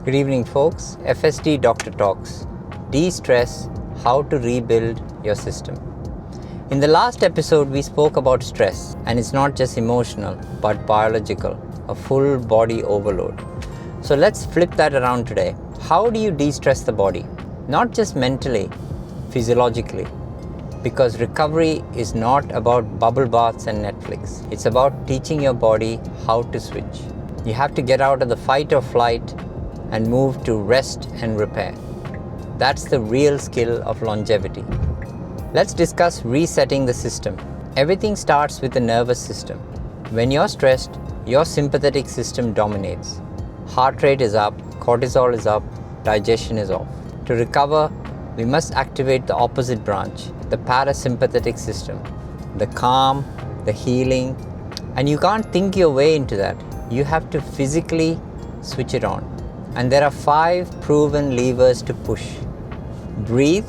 Good evening, folks. FSD Doctor Talks. De-stress, how to rebuild your system. In the last episode, we spoke about stress, and it's not just emotional, but biological, a full body overload. So let's flip that around today. How do you de-stress the body? Not just mentally, physiologically. Because recovery is not about bubble baths and Netflix. It's about teaching your body how to switch. You have to get out of the fight or flight and move to rest and repair. That's the real skill of longevity. Let's discuss resetting the system. Everything starts with the nervous system. When you're stressed, your sympathetic system dominates. Heart rate is up, cortisol is up, digestion is off. To recover, we must activate the opposite branch, the parasympathetic system, the calm, the healing, and you can't think your way into that. You have to physically switch it on. And there are 5 proven levers to push. Breathe,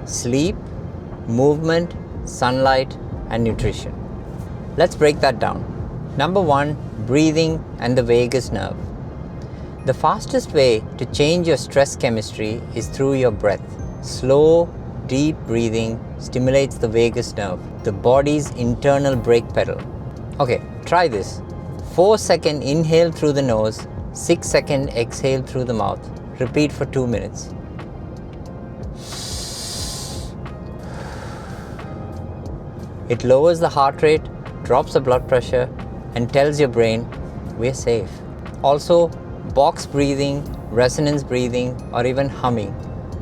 sleep, movement, sunlight, and nutrition. Let's break that down. Number 1, breathing and the vagus nerve. The fastest way to change your stress chemistry is through your breath. Slow, deep breathing stimulates the vagus nerve, the body's internal brake pedal. Okay, try this. 4-second inhale through the nose, 6-second exhale through the mouth. Repeat for 2 minutes. It lowers the heart rate, drops the blood pressure, and tells your brain, we're safe. Also, box breathing, resonance breathing, or even humming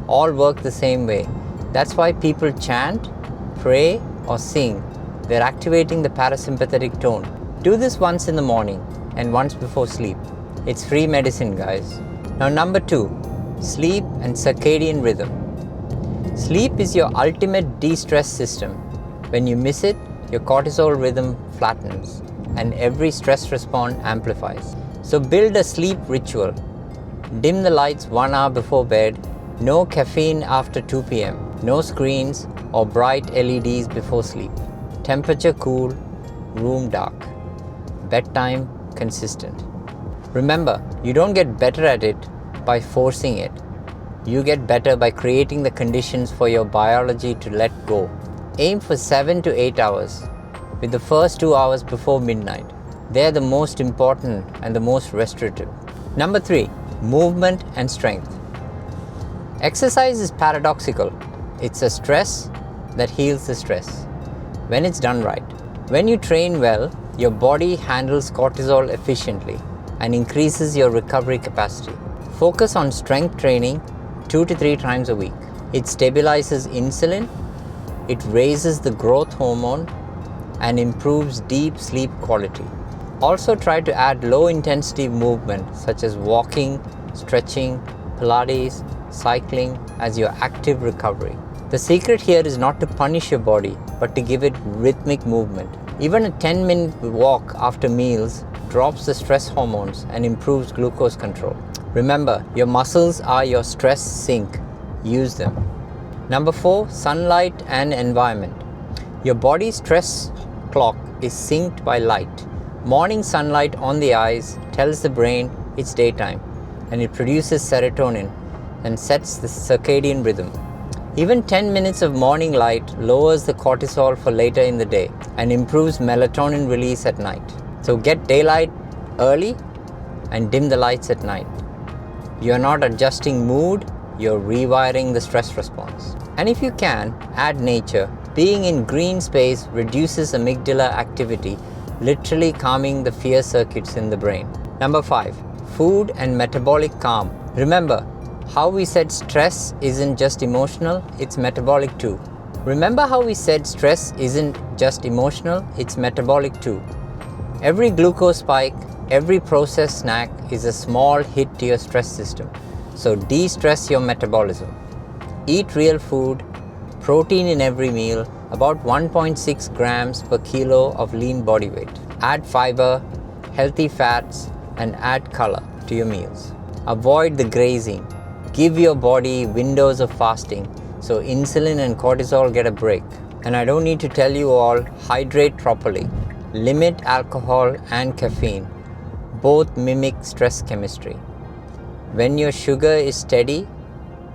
all work the same way. That's why people chant, pray, or sing. They're activating the parasympathetic tone. Do this once in the morning and once before sleep. It's free medicine, guys. Now, number 2, sleep and circadian rhythm. Sleep is your ultimate de-stress system. When you miss it, your cortisol rhythm flattens and every stress response amplifies. So build a sleep ritual. Dim the lights 1 hour before bed, no caffeine after 2 p.m., no screens or bright LEDs before sleep. Temperature cool, room dark. Bedtime consistent. Remember, you don't get better at it by forcing it. You get better by creating the conditions for your biology to let go. Aim for 7 to 8 hours, with the first 2 hours before midnight. They're the most important and the most restorative. Number 3, movement and strength. Exercise is paradoxical. It's a stress that heals the stress, when it's done right. When you train well, your body handles cortisol efficiently and increases your recovery capacity. Focus on strength training 2 to 3 times a week. It stabilizes insulin, it raises the growth hormone, and improves deep sleep quality. Also try to add low-intensity movement such as walking, stretching, Pilates, cycling as your active recovery. The secret here is not to punish your body, but to give it rhythmic movement. Even a 10-minute walk after meals drops the stress hormones and improves glucose control. Remember, your muscles are your stress sink. Use them. Number 4, sunlight and environment. Your body's stress clock is synced by light. Morning sunlight on the eyes tells the brain it's daytime, and it produces serotonin and sets the circadian rhythm. Even 10 minutes of morning light lowers the cortisol for later in the day and improves melatonin release at night. So get daylight early and dim the lights at night. You're not adjusting mood, you're rewiring the stress response. And if you can, add nature. Being in green space reduces amygdala activity, literally calming the fear circuits in the brain. Number 5, food and metabolic calm. Remember how we said stress isn't just emotional, it's metabolic too. Remember how we said stress isn't just emotional, it's metabolic too. Every glucose spike, every processed snack is a small hit to your stress system. So de-stress your metabolism. Eat real food, protein in every meal, about 1.6 grams per kilo of lean body weight. Add fiber, healthy fats, and add color to your meals. Avoid the grazing. Give your body windows of fasting so insulin and cortisol get a break. And I don't need to tell you all, hydrate properly. Limit alcohol and caffeine. Both mimic stress chemistry. When your sugar is steady,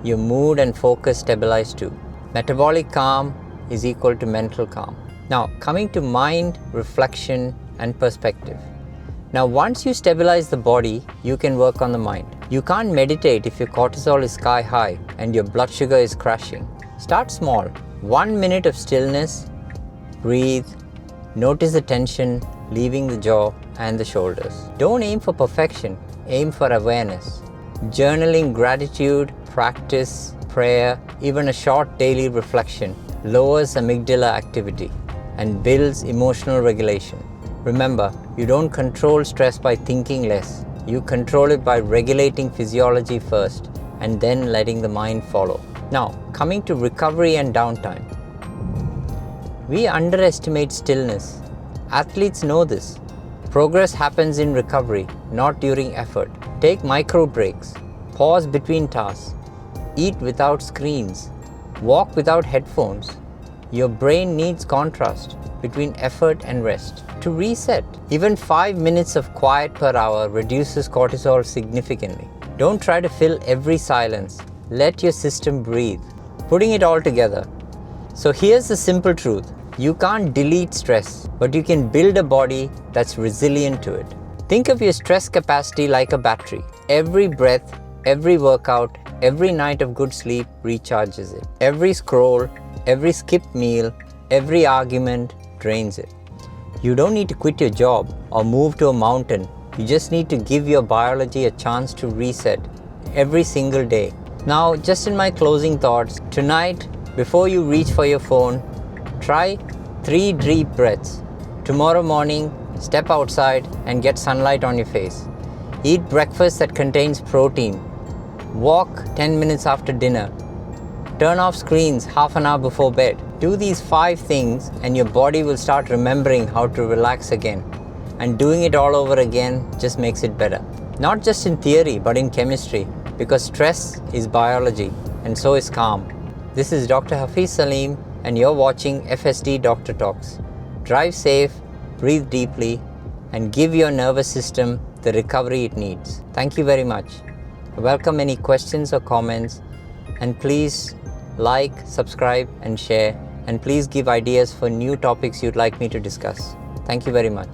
your mood and focus stabilize too. Metabolic calm is equal to mental calm. Now, coming to mind, reflection, and perspective. Now, once you stabilize the body, you can work on the mind. You can't meditate if your cortisol is sky high and your blood sugar is crashing. Start small. 1 minute of stillness, breathe, notice the tension leaving the jaw and the shoulders. Don't aim for perfection, aim for awareness. Journaling gratitude, practice, prayer, even a short daily reflection lowers amygdala activity and builds emotional regulation. Remember, you don't control stress by thinking less. You control it by regulating physiology first and then letting the mind follow. Now, coming to recovery and downtime. We underestimate stillness. Athletes know this. Progress happens in recovery, not during effort. Take micro breaks. Pause between tasks. Eat without screens. Walk without headphones. Your brain needs contrast between effort and rest. To reset, even 5 minutes of quiet per hour reduces cortisol significantly. Don't try to fill every silence. Let your system breathe. Putting it all together. So here's the simple truth. You can't delete stress, but you can build a body that's resilient to it. Think of your stress capacity like a battery. Every breath, every workout, every night of good sleep recharges it. Every scroll, every skipped meal, every argument drains it. You don't need to quit your job or move to a mountain. You just need to give your biology a chance to reset every single day. Now, just in my closing thoughts, tonight, before you reach for your phone, try 3 deep breaths. Tomorrow morning, step outside and get sunlight on your face. Eat breakfast that contains protein. Walk 10 minutes after dinner. Turn off screens half an hour before bed. Do these 5 things and your body will start remembering how to relax again. And doing it all over again just makes it better. Not just in theory, but in chemistry, because stress is biology and so is calm. This is Dr. Hafiz Salim and you're watching FSD Doctor Talks. Drive safe, breathe deeply, and give your nervous system the recovery it needs. Thank you very much. I welcome any questions or comments, and please like, subscribe, and share, and please give ideas for new topics you'd like me to discuss. Thank you very much.